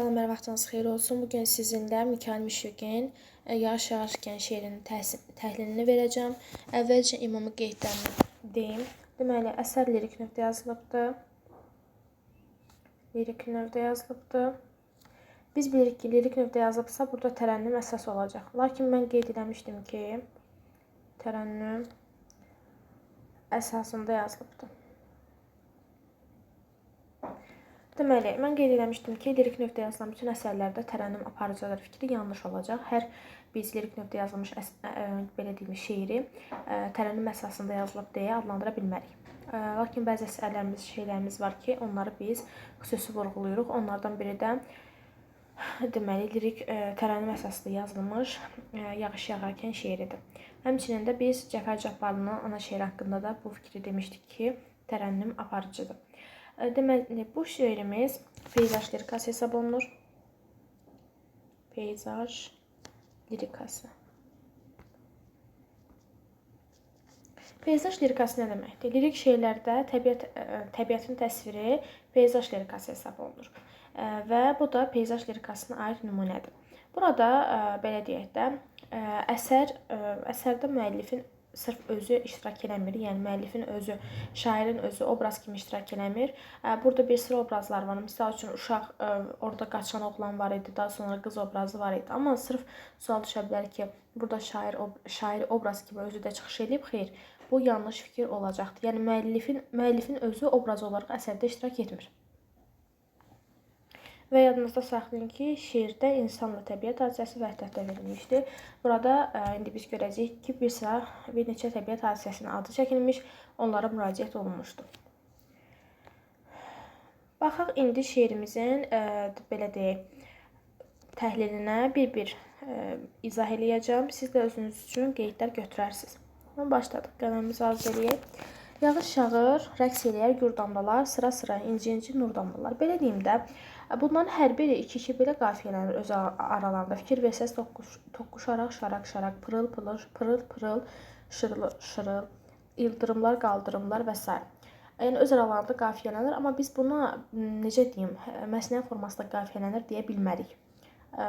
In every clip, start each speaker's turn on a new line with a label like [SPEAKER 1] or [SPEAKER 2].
[SPEAKER 1] Salam, hər vaxtınız xeyir olsun. Bugün sizinlə Mikayıl Müşfiqin Yağış Yağarkən şeirinin təhlilini verəcəm. Əvvəlcə ümumi qeydlərini deyim. Deməli, əsər lirik növdə yazılıbdır. Biz bilirik ki, lirik növdə yazılıbsa, burada tərənnüm əsas olacaq. Lakin mən qeyd eləmişdim ki, tərənnüm əsasında yazılıbdır. Deməli, mən qeyd eləmişdim ki, lirik növdə yazılan bütün əsərlərdə tərənnüm aparıcıdır fikri yanlış olacaq. Hər biz lirik növdə yazılmış belə deyilmiş şeiri tərənnüm əsasında yazılıb deyə adlandıra bilmərik. Lakin bəzi əsərlərimiz, şeylərimiz var ki, onları biz xüsusi vurğuluyuruq. Onlardan biri də deməli, lirik tərənnüm əsasında yazılmış Yağış Yağarkən şeiridir. Həmçinin də biz Cəfər Cabbarlının ana şeiri haqqında da bu fikri demişdik ki, tərənnüm aparıcıdır. Deməli, bu şeirimiz peyzaj lirikası hesab olunur. Peyzaj lirikası. Peyzaj lirikası nə deməkdir? Lirik şeirlərdə təbiətin təsviri peyzaj lirikası hesab olunur. Və bu da peyzaj lirikasına aid nümunədir. Burada belə deyək də, əsərdə müəllifin sırf özü iştirak eləmir, yəni müəllifin özü, şairin özü obraz kimi iştirak eləmir. Burada bir sıra obrazlar var. Misal üçün, uşaq, orada qaçan oğlan var idi, daha sonra qız obrazı var idi. Amma sırf sual düşə bilər ki, burada şair obraz kimi özü də çıxış edib, xeyr, bu yanlış fikir olacaqdır. Yəni, müəllifin özü obraz olaraq əsərdə iştirak etmir. Və yadınızda saxlayın ki, şeirdə insanla təbiət hadisəsi vəhdətdə verilmişdir. Burada indi biz görəcəyik ki, bir neçə təbiət hadisəsinin adı çəkilmiş, onlara müraciət olunmuşdur. Baxaq indi şeirimizin belə deyək, təhlilinə bir-bir izah eləyəcəm. Siz də özünüz üçün qeydlər götürərsiniz. Başladıq. Qələmimizi arzu eləyək. Yağış yağır, rəqs eləyər gür damlalar, sıra-sıra inci-inci nur damlalar. Belə deyim də, bunların hər biri iki-iki belə qafiyələnir öz aralarında. Fikir versəz toqquşaraq, şaraq-şaraq, pırıl-pırıl, şırıl-şırıl, ildırımlar, qaldırımlar və s. Yəni, öz aralarında qafiyələnir, amma biz buna, necə deyim, məsnəvi formasında qafiyələnir deyə bilmərik.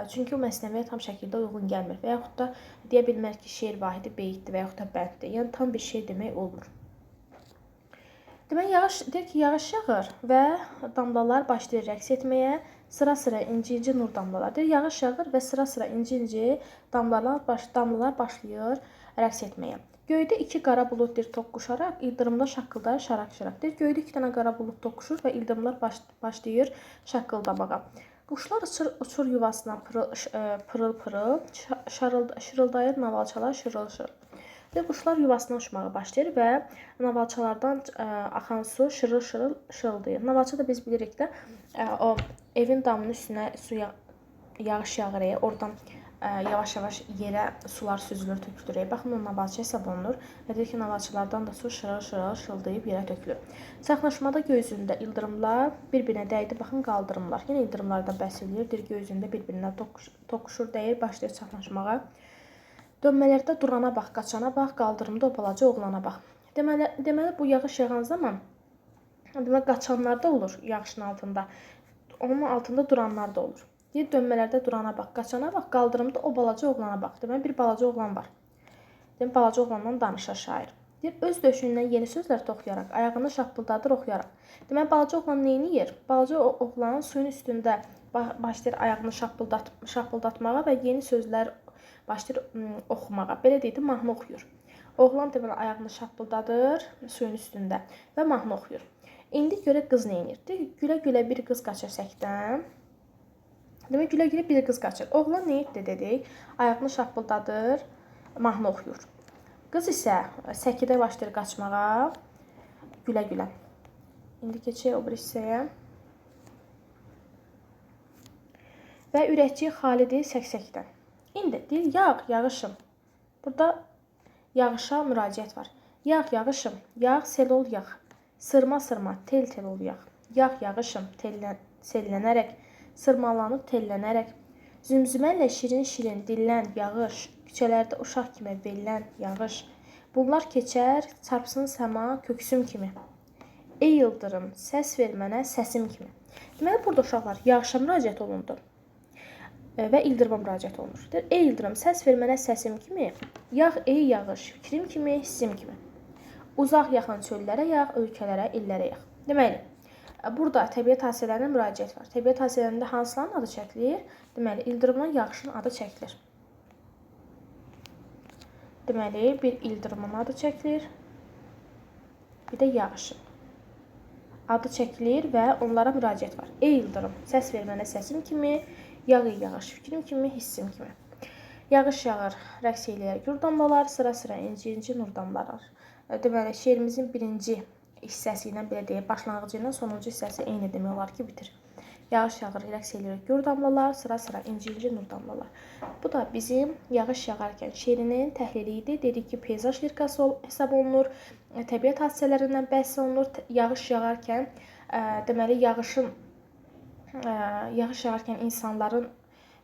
[SPEAKER 1] Çünki o məsnəviyə tam şəkildə uyğun gəlmir və yaxud da deyə bilmərik ki, şeir vahidi beytdir və yaxud da bənddir. Yəni, tam bir şey demək olmur. Demək, deyir ki, yağış yağır və damlalar başlayır rəqs etməyə, sıra-sıra inci-inci nur damlalar. Deyir, yağış yağır və sıra-sıra inci-inci damlalar başlayır rəqs etməyə. Göydə iki qara bulud deyir, toqquşaraq, ildırımlar şaqqıldayır şaraq-şaraq. Deyir, göydə iki dənə qara bulud toqquşur və ildırımlar başlayır şaqqıldamağa. Quşlar uçur yuvasına pırıl-pırıl, şırıldayır navalçalar şırıl-şırıl. Quşlar yuvasına uçmağa başlayır və navalçalardan axan su şırıl-şırıl şırıldayır. Navalça da biz bilirik də, o evin damının üstünə yağış yağır, oradan yavaş-yavaş yerə sular süzülür, tökülür. Baxın, o navalça hesab olunur və deyir ki, navalçalardan da su şırıl-şırıl şırıldayıb yerə tökülür. Çaxnaşmada göy üzündə ildırımlar bir-birinə dəydi, baxın, qaldırımlar. Yəni, ildırımlardan bəhs edir, deyir, göy üzündə bir-birinə toqquşur, dəyir, başlayır çaxnaşmağa. Dönmələrdə durana bax, qaçana bax, qaldırımda o balaca oğlana bax. Deməli, bu yağış yağan zaman qaçanlar da olur yağışın altında. Onun altında duranlar da olur. Deyir, dönmələrdə durana bax, qaçana bax, qaldırımda o balaca oğlana bax. Deməli, bir balaca oğlan var. Deməli, balaca oğlandan danışır şair. Deyir, öz döşündən yeni sözlər toxuyaraq, ayağını şappıldadır oxuyaraq. Deməli, balaca oğlan neyniyir? Balaca oğlanın suyun üstündə başlayır ayağını şappıldatmağa və yeni sözlər başlayır oxumağa. Belə deyək də, mahnı oxuyur. Oğlan deməli ayağını şappıldadır suyun üstündə və mahnı oxuyur. İndi görə qız neynir? Gülə-gülə bir qız qaçır səkdən. Demək, gülə-gülə bir qız qaçır. Oğlan nə etdi dedik? Ayağını şappıldadır, mahnı oxuyur. Qız isə səkidə başlayır qaçmağa, gülə-gülə. İndi keçək o bir hissəyə. Və ürəkçi Xalidi səksəkdən. İndi deyir, yağ, yağışım. Burada yağışa müraciət var. Yağ, yağışım, yağ, sel ol, yağ. Sırma-sırma, tel-tel ol, yağ. Yağ, yağışım, sellənərək, sırmalanıb tellənərək. Zümzümənlə şirin-şirin dillən, yağış. Küçələrdə uşaq kimi vellən, yağış. Bunlar keçər, çarpsın səma köksüm kimi. Ey yıldırım, səs ver mənə səsim kimi. Deməli, burada uşaqlar yağışa müraciət olundu və ildırıma müraciət olunur. Ey ildırım, səs ver mənə səsim kimi, yağ ey yağış, fikrim kimi, hissim kimi. Uzaq yaxın çöllərə yağ, ölkələrə, illərə yağ. Deməli, burada təbiət hadisələrinə müraciət var. Təbiət hadisələrində hansıların adı çəkilir? Deməli, ildırımın, yağışın adı çəkilir. Deməli, bir ildırımın adı çəkilir, bir də yağışın adı çəkilir və onlara müraciət var. Ey ildırım, səs ver mənə səsim kimi, yağ ey yağış, fikrim kimi, hissim kimi. Yağış yağır, rəqs eləyər gur damlalar, sıra-sıra inci-inci nur damlalar. Deməli, şeirimizin birinci hissəsi ilə, belə deyək, başlanğıcı ilə sonuncu hissəsi eyni demək olar ki, bitir. Yağış yağır, rəqs eləyir gur damlalar, sıra-sıra inci-inci nur damlalar. Bu da bizim yağış yağarkən şeirinin təhlili idi. Dedik ki, peyzaj lirikası hesab olunur. Təbiət hadisələrindən bəhs olunur. Yağış yağarkən, deməli, yağış yağarkən insanların,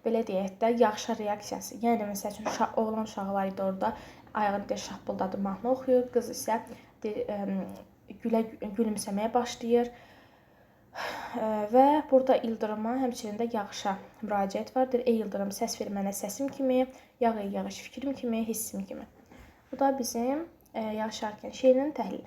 [SPEAKER 1] belə deyək də, yağışa reaksiyası. Yəni, məsəl üçün, oğlan uşağı var idi orada, ayağını deyir, şappıldadı, mahnı oxuyur. Qız isə gülümsəməyə başlayır. Və burada ildırıma, həmçinin də yağışa müraciət vardır. Ey ildırım, səs ver mənə səsim kimi, yağ ey yağış, fikrim kimi, hissim kimi. Bu da bizim yağış yağarkən şeirinin təhlili.